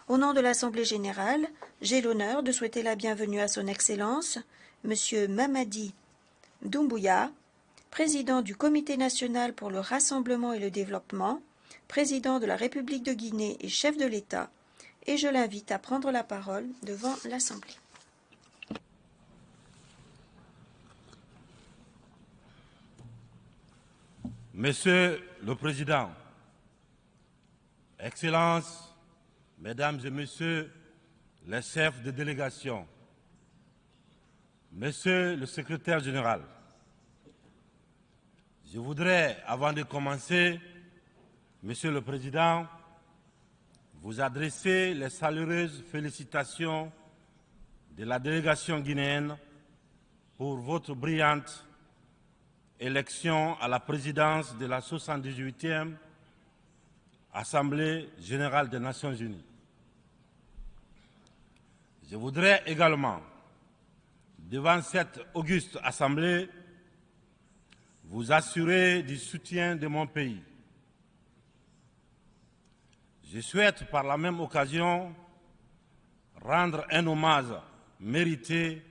Au nom de l'Assemblée générale, j'ai l'honneur de souhaiter la bienvenue à Son Excellence, Monsieur Mamadi Doumbouya, président du Comité national pour le rassemblement et le développement, président de la République de Guinée et chef de l'État, et je l'invite à prendre la parole devant l'Assemblée. Monsieur le Président, Excellences, Mesdames et Messieurs les chefs de délégation, Monsieur le Secrétaire général, je voudrais, avant de commencer, Monsieur le Président, vous adresser les chaleureuses félicitations de la délégation guinéenne pour votre brillante élection à la présidence de la 78e Assemblée générale des Nations unies. Je voudrais également, devant cette auguste Assemblée, vous assurer du soutien de mon pays. Je souhaite par la même occasion rendre un hommage mérité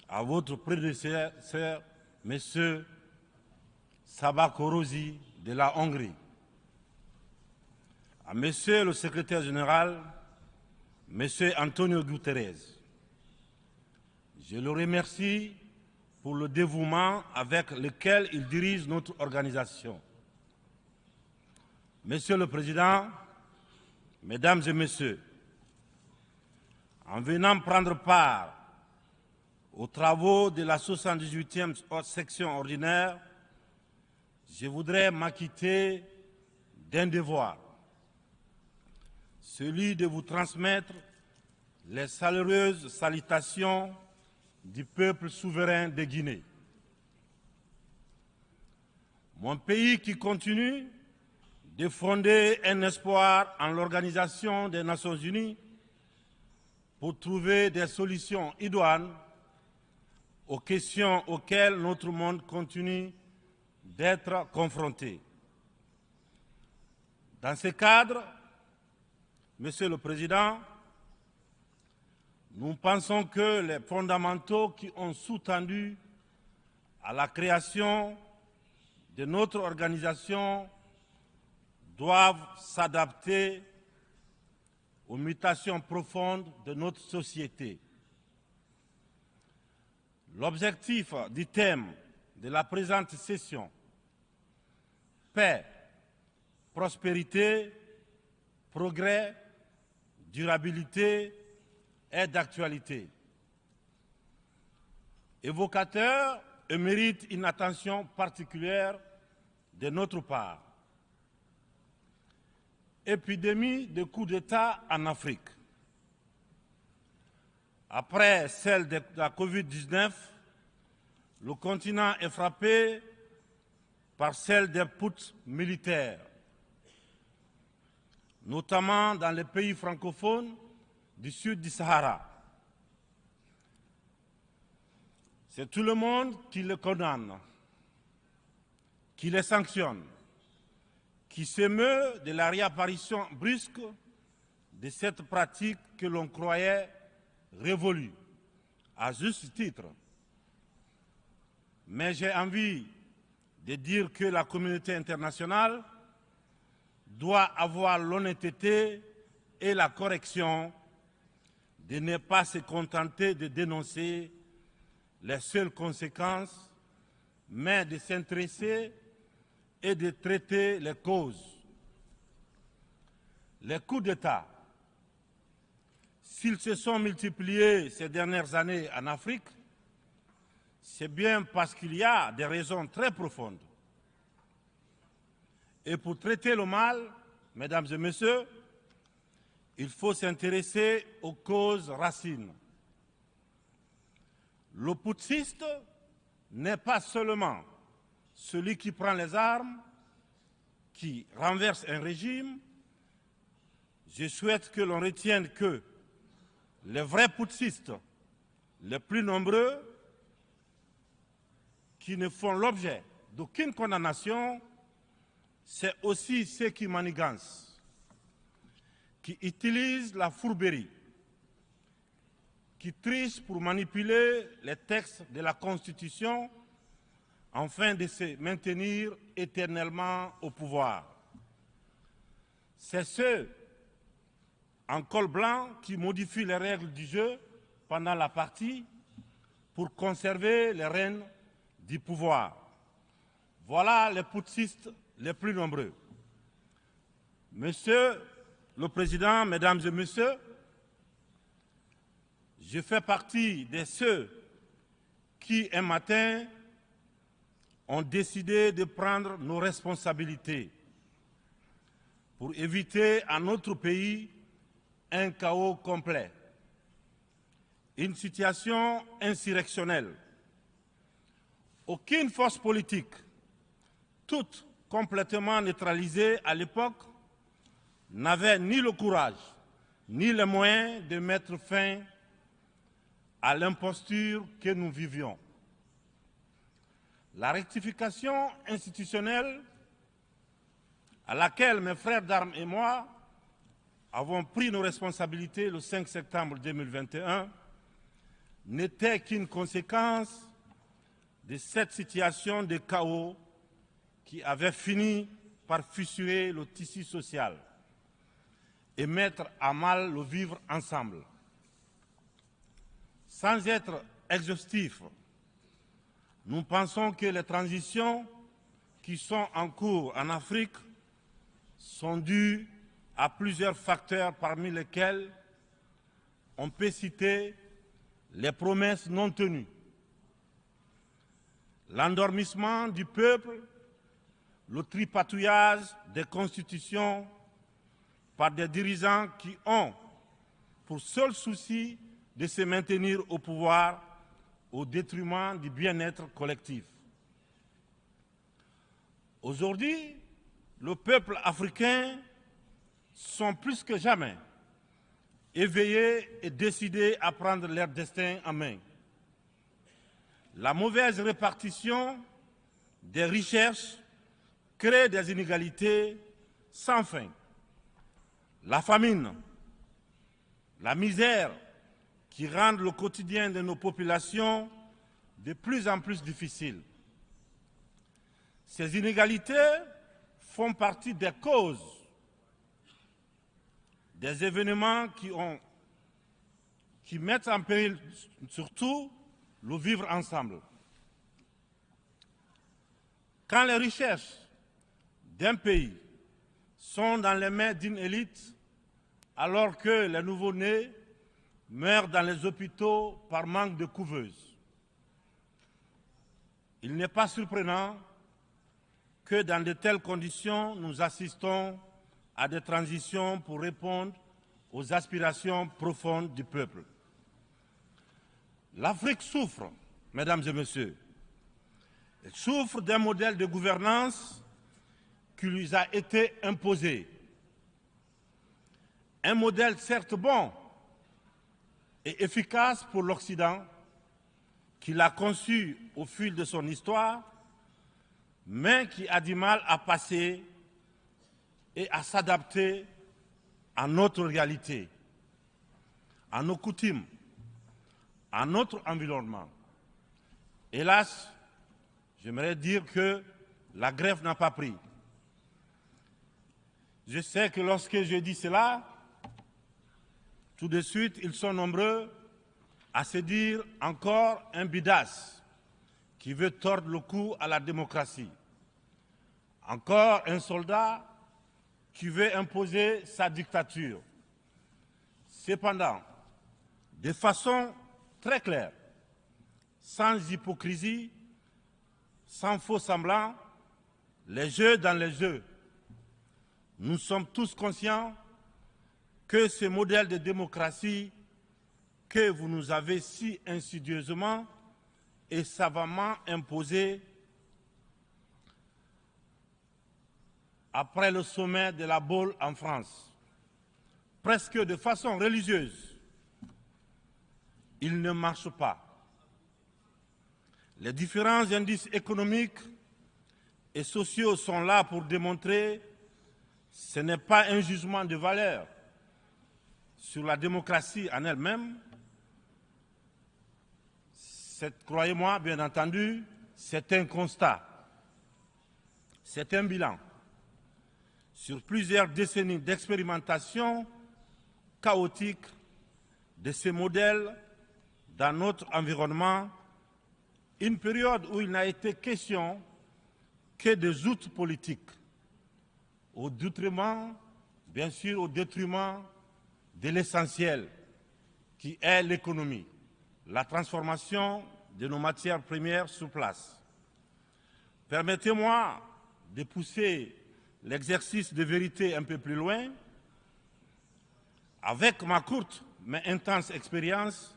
à votre prédécesseur, M. Sabah Korosi de la Hongrie, à Monsieur le Secrétaire général, M. Antonio Guterres. Je le remercie pour le dévouement avec lequel il dirige notre organisation. Monsieur le Président, Mesdames et Messieurs, en venant prendre part aux travaux de la 78e section ordinaire, je voudrais m'acquitter d'un devoir, celui de vous transmettre les chaleureuses salutations du peuple souverain de Guinée. Mon pays qui continue de fonder un espoir en l'Organisation des Nations Unies pour trouver des solutions idoines aux questions auxquelles notre monde continue d'être confronté. Dans ce cadre, Monsieur le Président, nous pensons que les fondamentaux qui ont sous-tendu à la création de notre organisation doivent s'adapter aux mutations profondes de notre société. L'objectif du thème de la présente session, paix, prospérité, progrès, durabilité, est d'actualité, évocateur et mérite une attention particulière de notre part. Épidémie de coups d'État en Afrique. Après celle de la Covid-19, le continent est frappé par celle des putschs militaires, notamment dans les pays francophones du sud du Sahara. C'est tout le monde qui le condamne, qui le sanctionne, qui s'émeut de la réapparition brusque de cette pratique que l'on croyait révolue, à juste titre. Mais j'ai envie de dire que la communauté internationale doit avoir l'honnêteté et la correction de ne pas se contenter de dénoncer les seules conséquences, mais de s'intéresser et de traiter les causes. Les coups d'État, s'ils se sont multipliés ces dernières années en Afrique, c'est bien parce qu'il y a des raisons très profondes. Et pour traiter le mal, mesdames et messieurs, il faut s'intéresser aux causes racines. Le putschiste n'est pas seulement celui qui prend les armes, qui renverse un régime. Je souhaite que l'on retienne que les vrais putschistes, les plus nombreux, qui ne font l'objet d'aucune condamnation, c'est aussi ceux qui manigancent, qui utilisent la fourberie, qui trichent pour manipuler les textes de la Constitution afin de se maintenir éternellement au pouvoir. C'est ceux en col blanc qui modifient les règles du jeu pendant la partie pour conserver les rênes du pouvoir. Voilà les putschistes les plus nombreux. Monsieur le Président, Mesdames et Messieurs, je fais partie de ceux qui, un matin, ont décidé de prendre nos responsabilités pour éviter à notre pays un chaos complet, une situation insurrectionnelle. Aucune force politique, toute complètement neutralisée à l'époque, n'avait ni le courage ni les moyens de mettre fin à l'imposture que nous vivions. La rectification institutionnelle à laquelle mes frères d'armes et moi avons pris nos responsabilités le 5 septembre 2021 n'était qu'une conséquence de cette situation de chaos qui avait fini par fissurer le tissu social et mettre à mal le vivre ensemble. Sans être exhaustif, nous pensons que les transitions qui sont en cours en Afrique sont dues à plusieurs facteurs parmi lesquels on peut citer les promesses non tenues, l'endormissement du peuple, le tripatouillage des constitutions par des dirigeants qui ont pour seul souci de se maintenir au pouvoir au détriment du bien-être collectif. Aujourd'hui, le peuple africain sont plus que jamais éveillés et décidés à prendre leur destin en main. La mauvaise répartition des richesses crée des inégalités sans fin. La famine, la misère qui rendent le quotidien de nos populations de plus en plus difficile. Ces inégalités font partie des causes des événements qui mettent en péril surtout le vivre ensemble. Quand les richesses d'un pays sont dans les mains d'une élite, alors que les nouveau-nés meurent dans les hôpitaux par manque de couveuses, il n'est pas surprenant que dans de telles conditions, nous assistons à des transitions pour répondre aux aspirations profondes du peuple. L'Afrique souffre, mesdames et messieurs. Elle souffre d'un modèle de gouvernance qui lui a été imposé. Un modèle certes bon et efficace pour l'Occident, qu'il a conçu au fil de son histoire, mais qui a du mal à passer et à s'adapter à notre réalité, à nos coutumes, à notre environnement. Hélas, j'aimerais dire que la grève n'a pas pris. Je sais que lorsque je dis cela, tout de suite, ils sont nombreux à se dire encore un bidas qui veut tordre le cou à la démocratie. Encore un soldat qui veut imposer sa dictature. Cependant, de façon très claire, sans hypocrisie, sans faux semblant, les jeux dans les jeux. Nous sommes tous conscients que ce modèle de démocratie que vous nous avez si insidieusement et savamment imposé après le sommet de la Baule en France, presque de façon religieuse, il ne marche pas. Les différents indices économiques et sociaux sont là pour démontrer que ce n'est pas un jugement de valeur, sur la démocratie en elle-même, croyez-moi, bien entendu, c'est un constat, c'est un bilan. Sur plusieurs décennies d'expérimentation chaotique de ces modèles dans notre environnement, une période où il n'a été question que des outils politiques, au détriment, bien sûr, au détriment de l'essentiel, qui est l'économie, la transformation de nos matières premières sur place. Permettez-moi de pousser l'exercice de vérité un peu plus loin. Avec ma courte mais intense expérience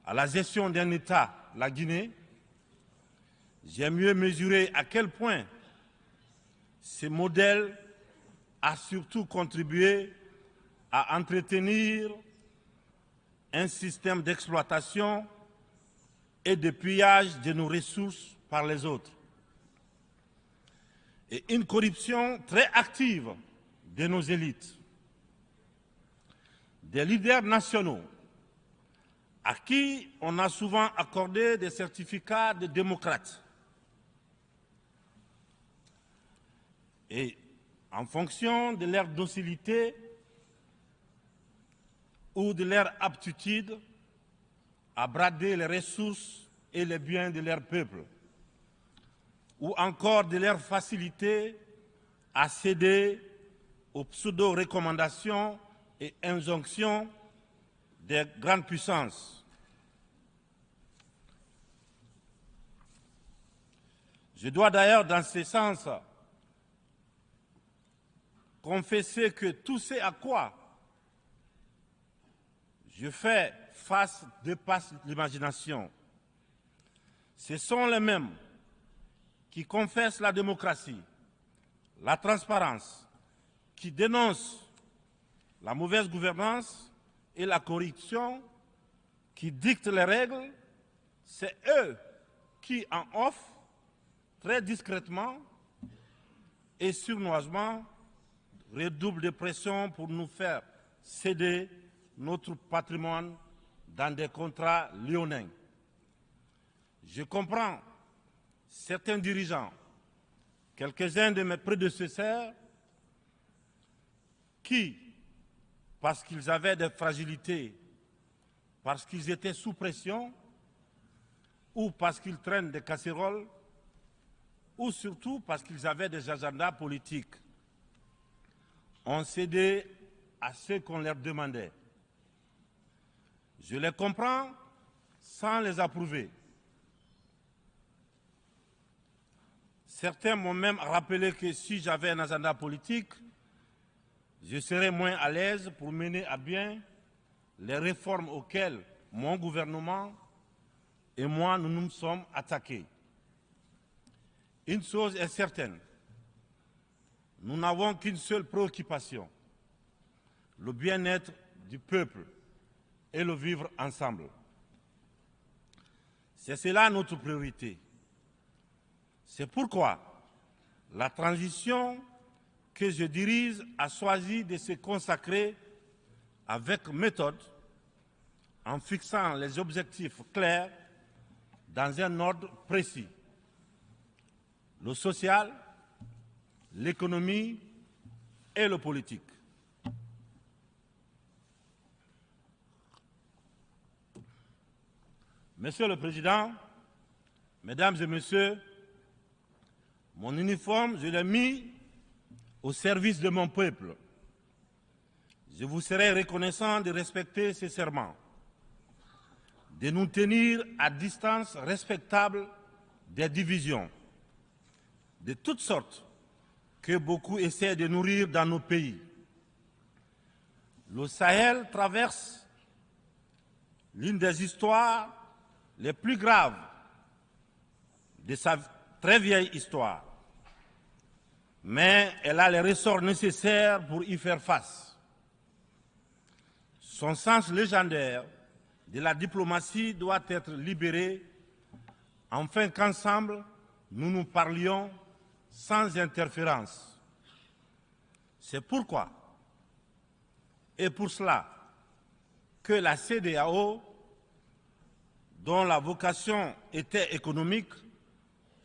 à la gestion d'un État, la Guinée, j'ai mieux mesuré à quel point ce modèle a surtout contribué à entretenir un système d'exploitation et de pillage de nos ressources par les autres, et une corruption très active de nos élites, des leaders nationaux à qui on a souvent accordé des certificats de démocrates. Et en fonction de leur docilité ou de leur aptitude à brader les ressources et les biens de leur peuple, ou encore de leur facilité à céder aux pseudo-recommandations et injonctions des grandes puissances. Je dois d'ailleurs, dans ce sens, confesser que tout ce à quoi je fais face dépasse l'imagination. Ce sont les mêmes qui confessent la démocratie, la transparence, qui dénoncent la mauvaise gouvernance et la corruption, qui dictent les règles. C'est eux qui, en offrent très discrètement et sournoisement, redoublent de pression pour nous faire céder notre patrimoine dans des contrats léonins. Je comprends certains dirigeants, quelques-uns de mes prédécesseurs, qui, parce qu'ils avaient des fragilités, parce qu'ils étaient sous pression, ou parce qu'ils traînent des casseroles, ou surtout parce qu'ils avaient des agendas politiques, ont cédé à ce qu'on leur demandait. Je les comprends sans les approuver. Certains m'ont même rappelé que si j'avais un agenda politique, je serais moins à l'aise pour mener à bien les réformes auxquelles mon gouvernement et moi nous nous sommes attaqués. Une chose est certaine, nous n'avons qu'une seule préoccupation, le bien-être du peuple et le vivre ensemble. C'est cela notre priorité. C'est pourquoi la transition que je dirige a choisi de se consacrer avec méthode en fixant les objectifs clairs dans un ordre précis. Le social, l'économie et le politique. Monsieur le Président, Mesdames et Messieurs, mon uniforme, je l'ai mis au service de mon peuple. Je vous serai reconnaissant de respecter ces serments, de nous tenir à distance respectable des divisions, de toutes sortes que beaucoup essaient de nourrir dans nos pays. Le Sahel traverse l'une des histoires les plus graves de sa très vieille histoire, mais elle a les ressorts nécessaires pour y faire face. Son sens légendaire de la diplomatie doit être libéré afin qu'ensemble, nous nous parlions sans interférence. C'est pourquoi, est pour cela que la CEDEAO, dont la vocation était économique,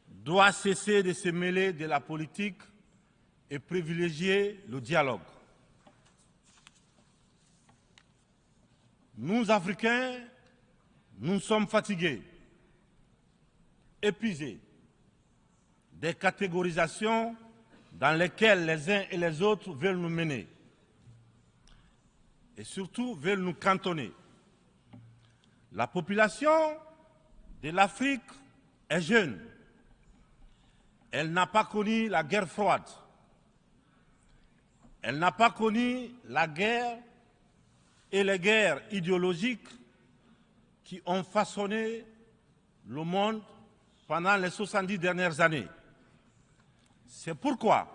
doit cesser de se mêler de la politique et privilégier le dialogue. Nous, Africains, nous sommes fatigués, épuisés des catégorisations dans lesquelles les uns et les autres veulent nous mener et surtout veulent nous cantonner. La population de l'Afrique est jeune. Elle n'a pas connu la guerre froide. Elle n'a pas connu la guerre et les guerres idéologiques qui ont façonné le monde pendant les 70 dernières années. C'est pourquoi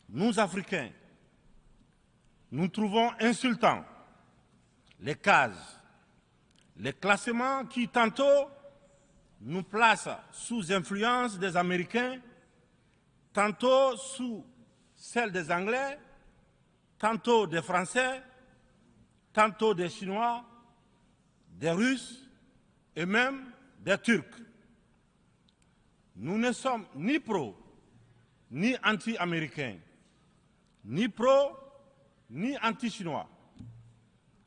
nous, Africains, nous trouvons insultants les cases, les classements qui tantôt nous placent sous influence des Américains, tantôt sous celle des Anglais, tantôt des Français, tantôt des Chinois, des Russes et même des Turcs. Nous ne sommes ni pro, ni anti-américains, ni pro, ni anti-chinois,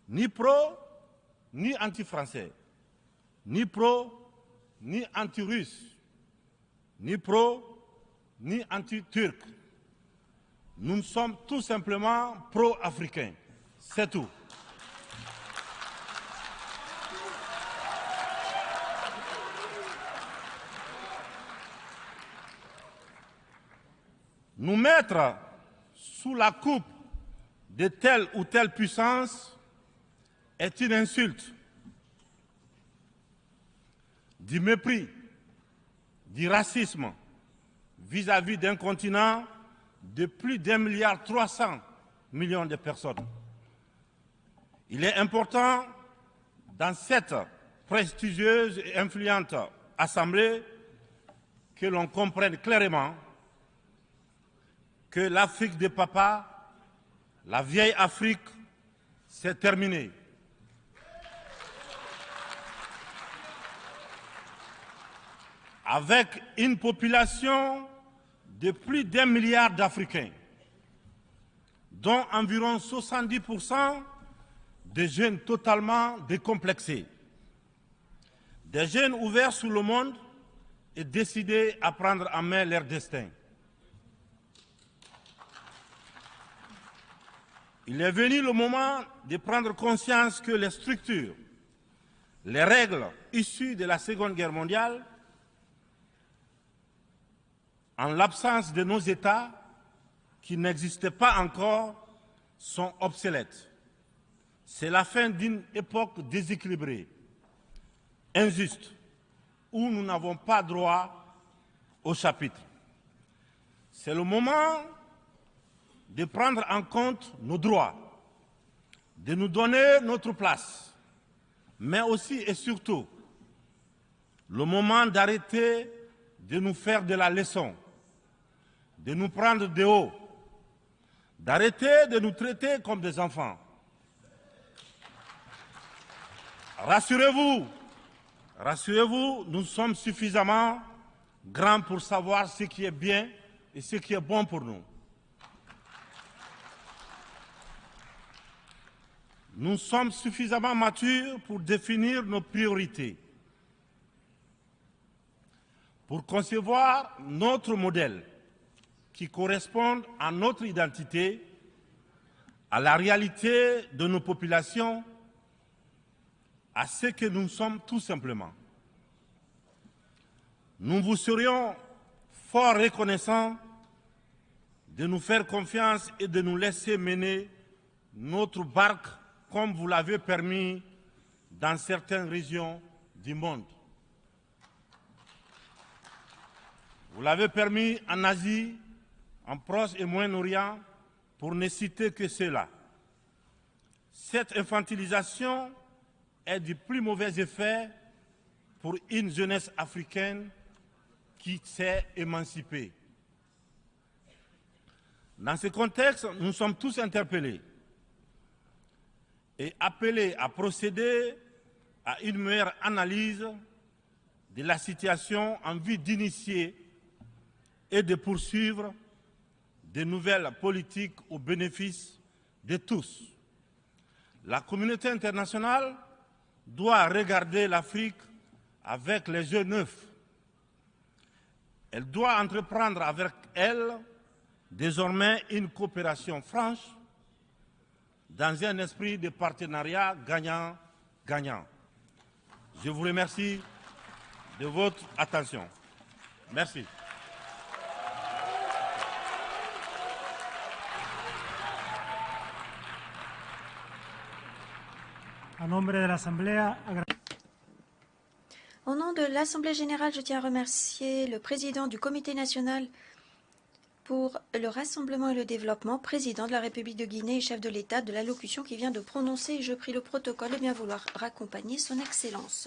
ni pro, ni anti-français, ni pro, ni anti-russe, ni pro, ni anti-turc. Nous sommes tout simplement pro-africains. C'est tout. Nous mettre sous la coupe de telle ou telle puissance est une insulte, du mépris, du racisme vis-à-vis d'un continent de plus d'1,3 milliard de personnes. Il est important, dans cette prestigieuse et influente Assemblée, que l'on comprenne clairement que l'Afrique des papas, la vieille Afrique, c'est terminé. Avec une population de plus d'1 milliard d'Africains, dont environ 70% de jeunes totalement décomplexés, des jeunes ouverts sur le monde et décidés à prendre en main leur destin. Il est venu le moment de prendre conscience que les structures, les règles issues de la Seconde Guerre mondiale, en l'absence de nos États qui n'existaient pas encore, sont obsolètes. C'est la fin d'une époque déséquilibrée, injuste, où nous n'avons pas droit au chapitre. C'est le moment de prendre en compte nos droits, de nous donner notre place, mais aussi et surtout le moment d'arrêter de nous faire de la leçon, de nous prendre de haut, d'arrêter de nous traiter comme des enfants. Rassurez-vous, rassurez-vous, nous sommes suffisamment grands pour savoir ce qui est bien et ce qui est bon pour nous. Nous sommes suffisamment matures pour définir nos priorités, pour concevoir notre modèle qui corresponde à notre identité, à la réalité de nos populations, à ce que nous sommes tout simplement. Nous vous serions fort reconnaissants de nous faire confiance et de nous laisser mener notre barque comme vous l'avez permis dans certaines régions du monde. Vous l'avez permis en Asie, en Proche et Moyen-Orient, pour ne citer que cela. Cette infantilisation est du plus mauvais effet pour une jeunesse africaine qui s'est émancipée. Dans ce contexte, nous sommes tous interpellés et appeler à procéder à une meilleure analyse de la situation en vue d'initier et de poursuivre de nouvelles politiques au bénéfice de tous. La communauté internationale doit regarder l'Afrique avec les yeux neufs. Elle doit entreprendre avec elle désormais une coopération franche dans un esprit de partenariat gagnant-gagnant. Je vous remercie de votre attention. Merci. Au nom de l'Assemblée générale, je tiens à remercier le président du Comité national pour le rassemblement et le développement, président de la République de Guinée et chef de l'État, de l'allocution qu'il vient de prononcer. Je prie le protocole de bien vouloir raccompagner son Excellence.